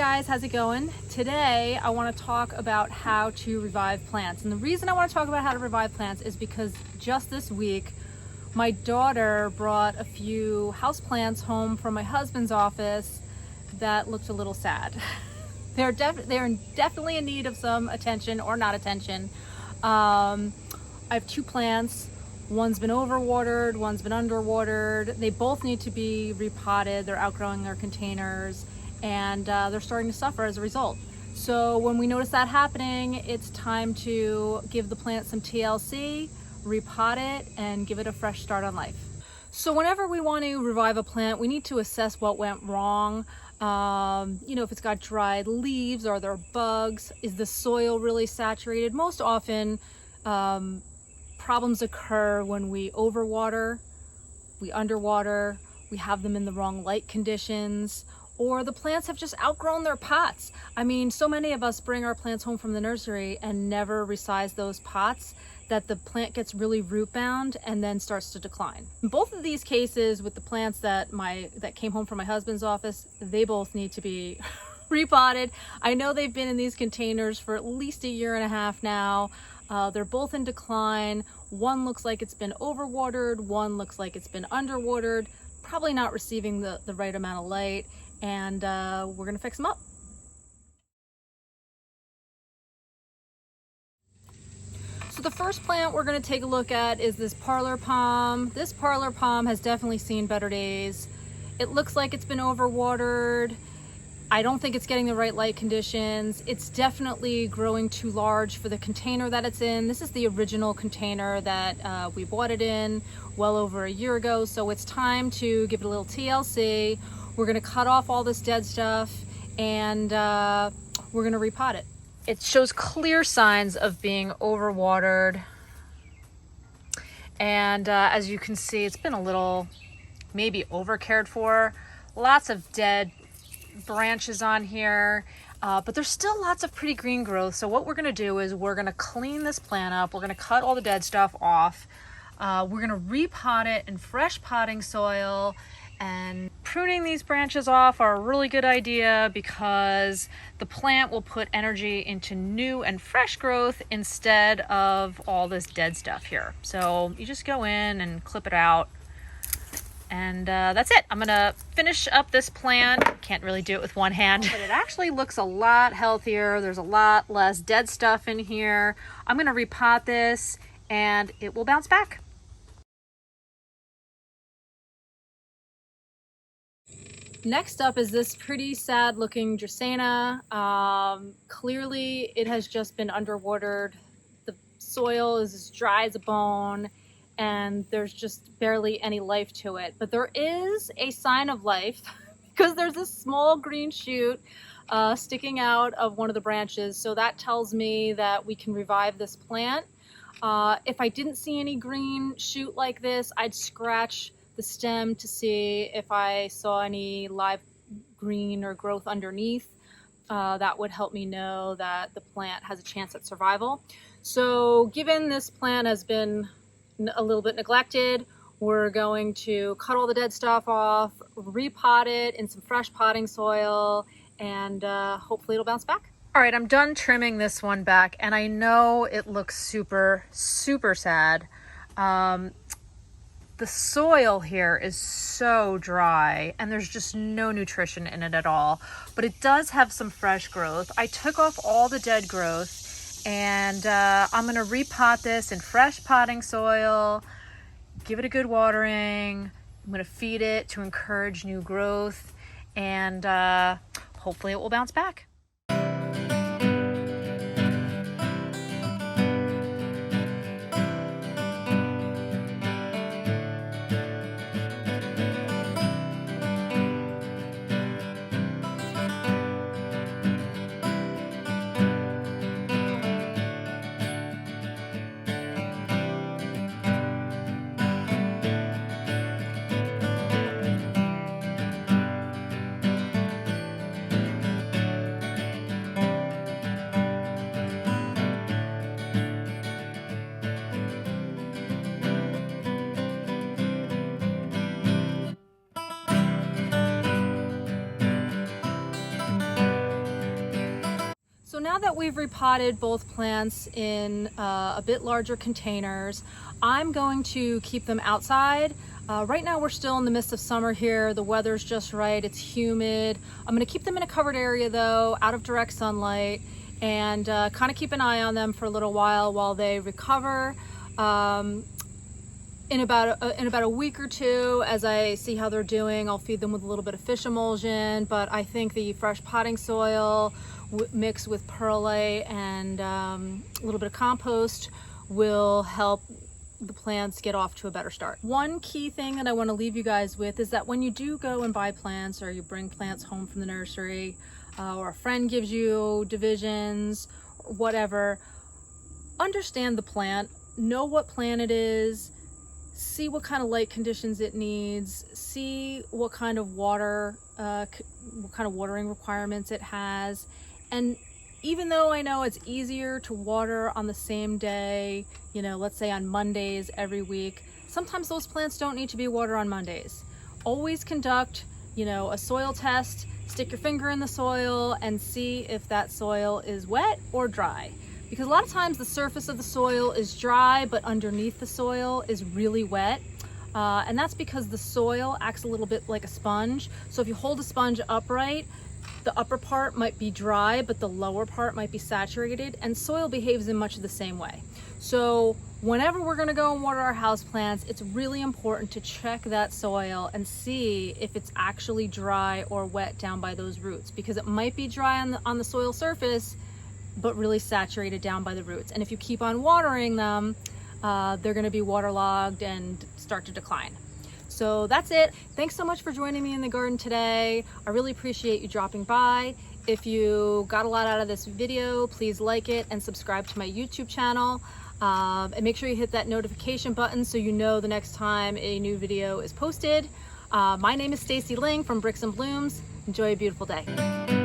guys, how's it going? Today I want to talk about how to revive plants. And the reason I want to talk about how to revive plants is because just this week my daughter brought a few houseplants home from my husband's office that looked a little sad. They're definitely in need of some attention or not attention. I have two plants. One's been overwatered, one's been underwatered. They both need to be repotted. They're outgrowing their containers and they're starting to suffer as a result. So when we notice that happening, it's time to give the plant some TLC, repot it, and give it a fresh start on life. So whenever we want to revive a plant, we need to assess what went wrong. If it's got dried leaves, are there bugs? Is the soil really saturated? Most often, problems occur when we overwater, we underwater, we have them in the wrong light conditions, or the plants have just outgrown their pots. I mean, so many of us bring our plants home from the nursery and never resize those pots that the plant gets really root bound and then starts to decline. In both of these cases with the plants that came home from my husband's office, they both need to be repotted. I know they've been in these containers for at least a year and a half now. They're both in decline. One looks like it's been overwatered, one looks like it's been underwatered, probably not receiving the right amount of light, and we're gonna fix them up. So the first plant we're gonna take a look at is this parlor palm. This parlor palm has definitely seen better days. It looks like it's been overwatered. I don't think it's getting the right light conditions. It's definitely growing too large for the container that it's in. This is the original container that we bought it in well over a year ago. So it's time to give it a little TLC. We're gonna cut off all this dead stuff and we're gonna repot it. It shows clear signs of being overwatered. And as you can see, it's been a little maybe over cared for. Lots of dead branches on here, but there's still lots of pretty green growth. So what we're going to do is we're going to clean this plant up. We're going to cut all the dead stuff off. We're going to repot it in fresh potting soil, and pruning these branches off are a really good idea because the plant will put energy into new and fresh growth instead of all this dead stuff here. So you just go in and clip it out. And that's it. I'm gonna finish up this plant. Can't really do it with one hand, but it actually looks a lot healthier. There's a lot less dead stuff in here. I'm gonna repot this and it will bounce back. Next up is this pretty sad looking dracaena. Clearly it has just been underwatered. The soil is as dry as a bone, and there's just barely any life to it. But there is a sign of life because there's this small green shoot sticking out of one of the branches. So that tells me that we can revive this plant. If I didn't see any green shoot like this, I'd scratch the stem to see if I saw any live green or growth underneath. That would help me know that the plant has a chance at survival. So given this plant has been a little bit neglected, we're going to cut all the dead stuff off, repot it in some fresh potting soil, and hopefully it'll bounce back. All right, I'm done trimming this one back, and I know it looks super sad. The soil here is so dry and there's just no nutrition in it at all, but it does have some fresh growth. I took off all the dead growth, and I'm gonna repot this in fresh potting soil, give it a good watering. I'm gonna feed it to encourage new growth, and hopefully it will bounce back. now that we've repotted both plants in a bit larger containers, I'm going to keep them outside. Right now we're still in the midst of summer here. The weather's just right, it's humid. I'm gonna keep them in a covered area though, out of direct sunlight, and kind of keep an eye on them for a little while they recover. In about a week or two, as I see how they're doing, I'll feed them with a little bit of fish emulsion, but I think the fresh potting soil mixed with perlite and a little bit of compost will help the plants get off to a better start. One key thing that I want to leave you guys with is that when you do go and buy plants, or you bring plants home from the nursery, or a friend gives you divisions, whatever, understand the plant, know what plant it is, see what kind of light conditions it needs, see what kind of water, what kind of watering requirements it has. And even though I know it's easier to water on the same day, you know, let's say on Mondays every week, sometimes those plants don't need to be watered on Mondays. Always conduct, you know, a soil test, stick your finger in the soil and see if that soil is wet or dry. Because a lot of times the surface of the soil is dry, but underneath the soil is really wet. And that's because the soil acts a little bit like a sponge. So if you hold a sponge upright, the upper part might be dry, but the lower part might be saturated, and soil behaves in much of the same way. So whenever we're gonna go and water our houseplants, it's really important to check that soil and see if it's actually dry or wet down by those roots, because it might be dry on the soil surface, but really saturated down by the roots. And if you keep on watering them, they're gonna be waterlogged and start to decline. So that's it. Thanks so much for joining me in the garden today. I really appreciate you dropping by. If you got a lot out of this video, please like it and subscribe to my YouTube channel. And make sure you hit that notification button so you know the next time a new video is posted. My name is Stacy Ling from Bricks and Blooms. Enjoy a beautiful day.